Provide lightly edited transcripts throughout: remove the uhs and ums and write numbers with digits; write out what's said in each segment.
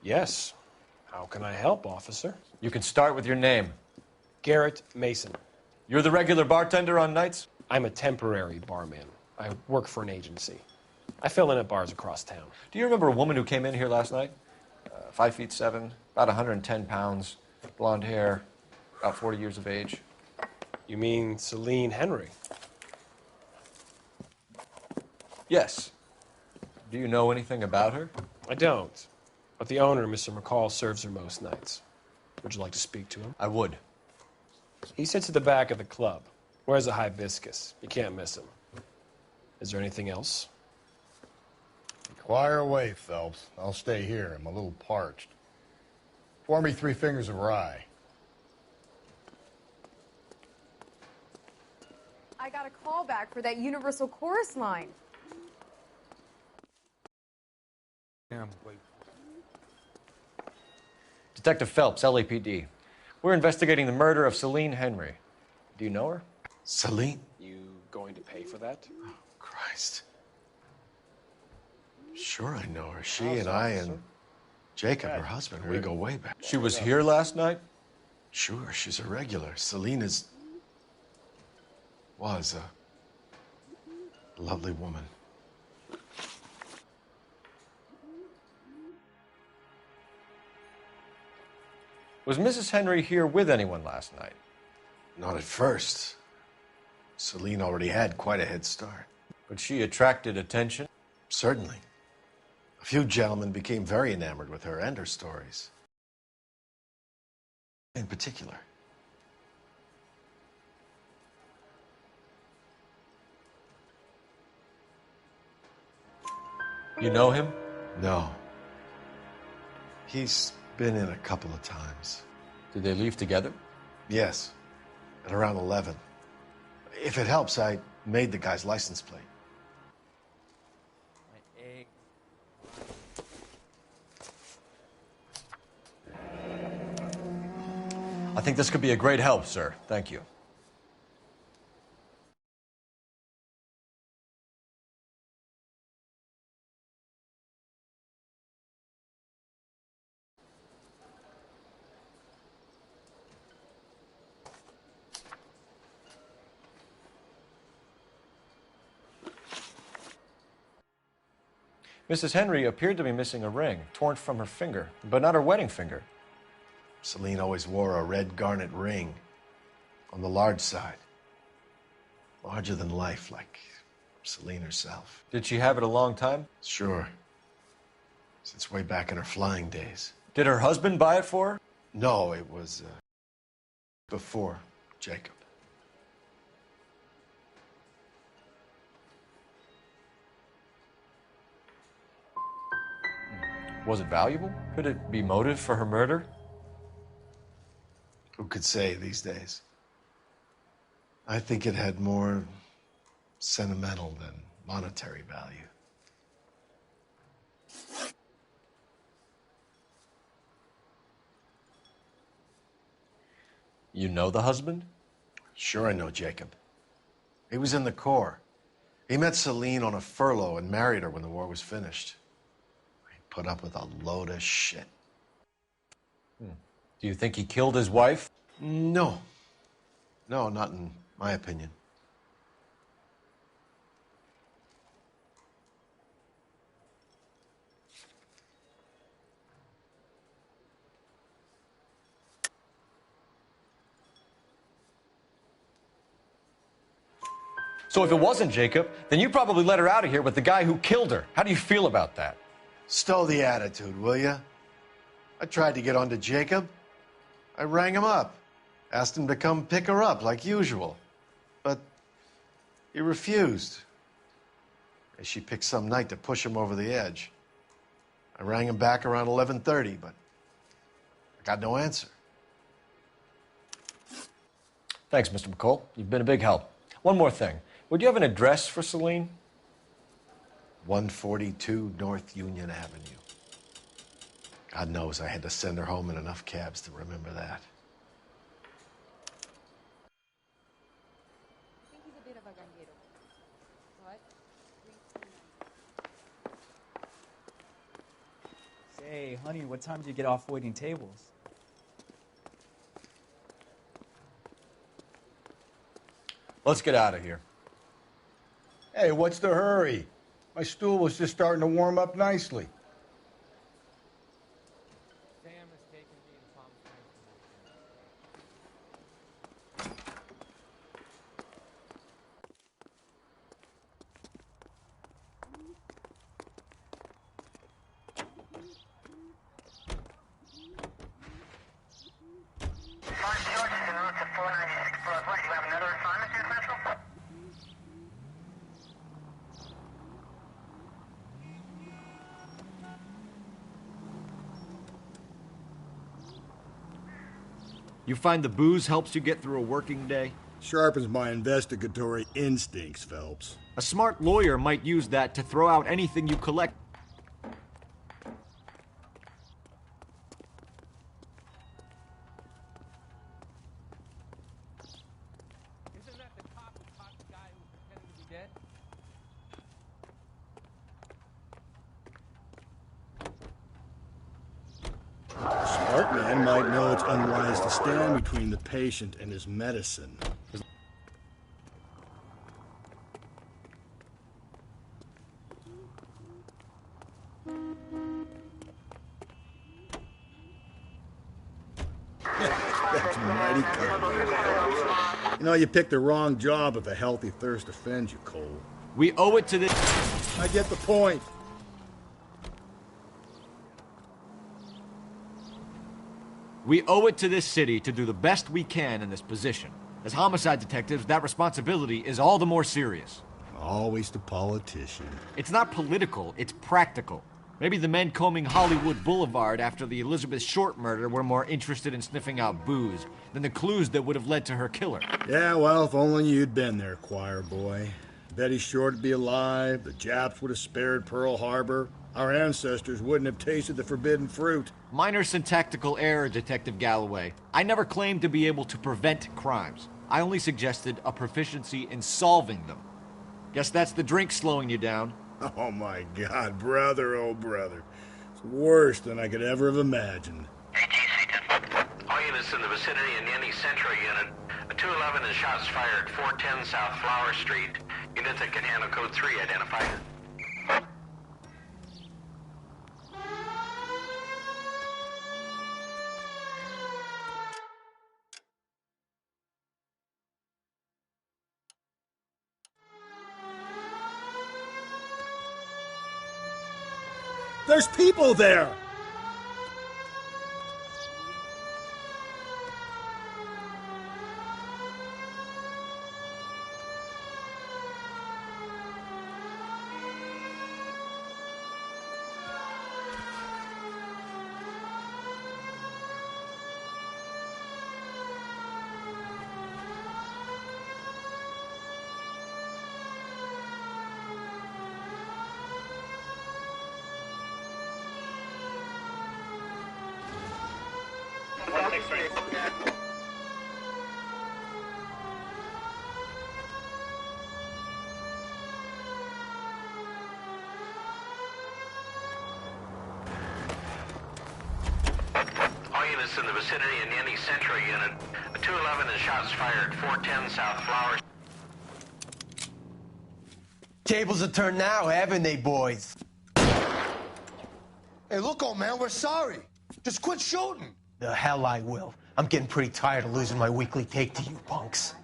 Yes. How can I help, officer? You can start with your name. Garrett Mason. You're the regular bartender on nights? I'm a temporary barman. I work for an agency. I fill in at bars across town. Do you remember a woman who came in here last night? 5'7", about 110 pounds, blonde hair, about 40 years of age. You mean Celine Henry? Yes. Do you know anything about her? I don't. But the owner, Mr. McCall, serves her most nights. Would you like to speak to him? I would. He sits at the back of the club. Wears a hibiscus. You can't miss him. Is there anything else? Inquire away, Phelps. I'll stay here. I'm a little parched. Pour me 3 fingers of rye. I got a call back for that Universal Chorus line. Damn. Detective Phelps, LAPD. We're investigating the murder of Celine Henry. Do you know her? Celine? You going to pay for that? Oh, Christ. Sure I know her. She and I and Jacob, her husband, we go way back. She was here last night? Sure, she's a regular. Celine was a lovely woman. Was Mrs. Henry here with anyone last night? Not at first. Celine already had quite a head start. But she attracted attention? Certainly. A few gentlemen became very enamored with her and her stories. In particular. You know him? No. He's been in a couple of times. Did they leave together? Yes. At around 11. If it helps, I made the guy's license plate. I think this could be a great help, sir. Thank you. Mrs. Henry appeared to be missing a ring, torn from her finger, but not her wedding finger. Celine always wore a red garnet ring on the large side. Larger than life, like Celine herself. Did she have it a long time? Sure. Since way back in her flying days. Did her husband buy it for her? No, it was before Jacob. Was it valuable? Could it be motive for her murder? Who could say these days? I think it had more sentimental than monetary value. You know the husband? Sure I know Jacob. He was in the Corps. He met Celine on a furlough and married her when the war was finished. He put up with a load of shit. Do you think he killed his wife? No. No, not in my opinion. So if it wasn't Jacob, then you probably let her out of here with the guy who killed her. How do you feel about that? Stow the attitude, will ya? I tried to get onto Jacob. I rang him up. Asked him to come pick her up like usual. But he refused. She picked some night to push him over the edge. I rang him back around 11:30, but I got no answer. Thanks, Mr. McCall. You've been a big help. One more thing. Would you have an address for Celine? 142 North Union Avenue. God knows I had to send her home in enough cabs to remember that. I think he's a bit of a granjero. What? Say, honey. money, what time do you get off waiting tables? Let's get out of here. Hey, what's the hurry? My stool was just starting to warm up nicely. Sam has taken me in Palm Springs. Mark George is en route to 496 Broadway. You have another assignment here, Central? You find the booze helps you get through a working day? Sharpens my investigatory instincts, Phelps. A smart lawyer might use that to throw out anything you collect. Isn't that the cop who caught the guy who was pretending to be dead? A smart man might know it's unwise to stand between the patient and his medicine. That's mighty kind. You know, you picked the wrong job if a healthy thirst offends you, Cole. We owe it to this. I get the point. We owe it to this city to do the best we can in this position. As homicide detectives, that responsibility is all the more serious. Always the politician. It's not political, it's practical. Maybe the men combing Hollywood Boulevard after the Elizabeth Short murder were more interested in sniffing out booze than the clues that would have led to her killer. Yeah, well, if only you'd been there, choir boy. Betty Short would be alive, the Japs would have spared Pearl Harbor, our ancestors wouldn't have tasted the forbidden fruit. Minor syntactical error, Detective Galloway. I never claimed to be able to prevent crimes. I only suggested a proficiency in solving them. Guess that's the drink slowing you down. Oh my God, brother, oh brother. It's worse than I could ever have imagined. All units in the vicinity in any Central unit. A 211 and shots fired, 410 South Flower Street. Units that can handle code 3 identified. There's people there! All units in the vicinity in any Central unit. A 211 and shots fired, 410 South Flower. Tables are turned now, haven't they, boys? Hey, look, old man, we're sorry. Just quit shooting. The hell I will. I'm getting pretty tired of losing my weekly take to you punks.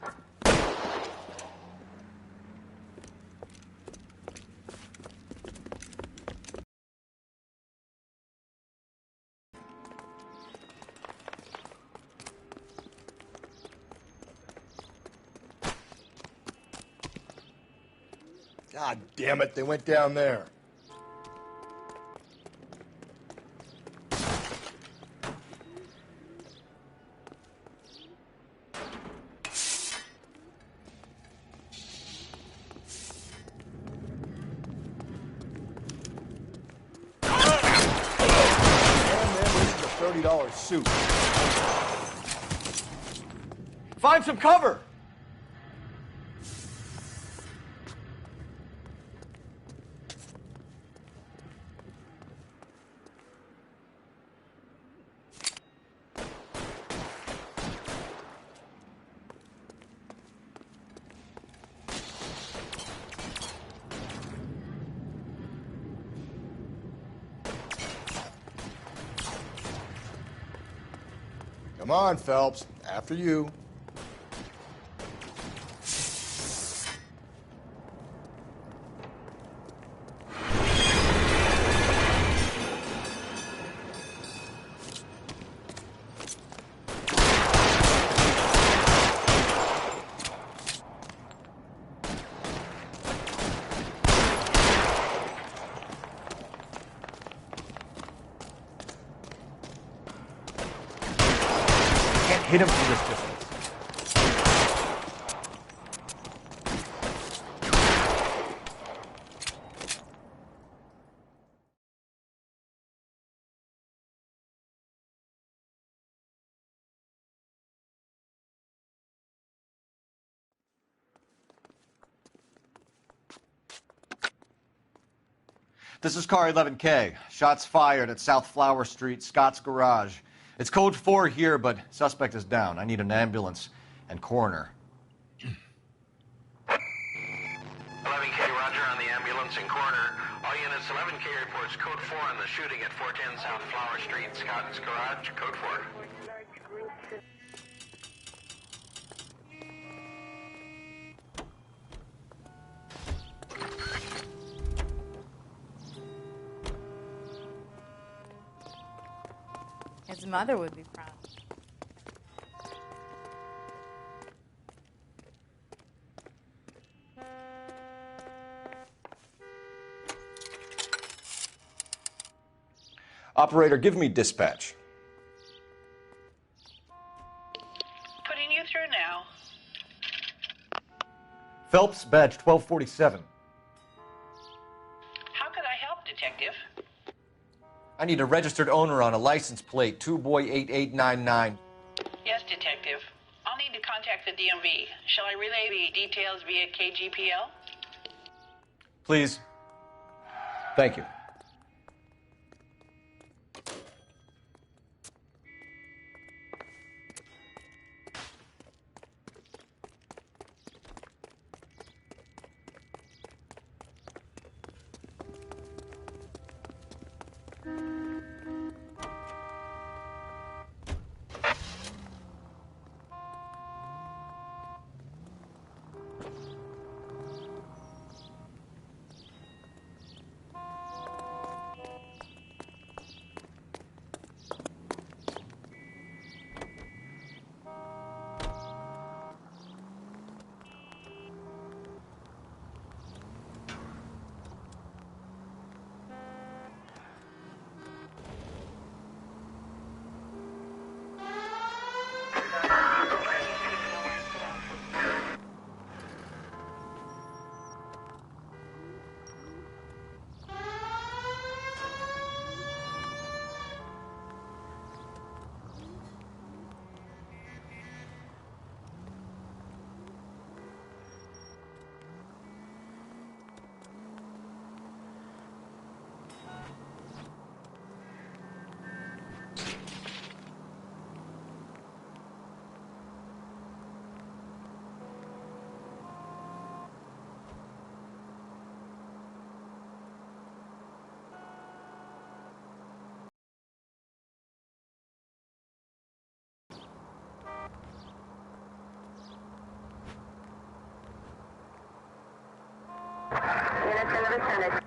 God damn it, they went down there. $30 suit. Find some cover! Come on, Phelps. After you. Hit him from this distance. This is car 11K. Shots fired at South Flower Street, Scott's Garage. It's code 4 here, but suspect is down. I need an ambulance and coroner. 11K, roger on the ambulance and coroner. All units, 11K reports code 4 on the shooting at 410 South Flower Street, Scott's Garage, code 4. His mother would be proud. Operator, give me dispatch. Putting you through now. Phelps, badge 1247. How could I help, Detective? I need a registered owner on a license plate, 2boy8899. Yes, Detective. I'll need to contact the DMV. Shall I relay the details via KGPL? Please. Thank you. Units in the vicinity.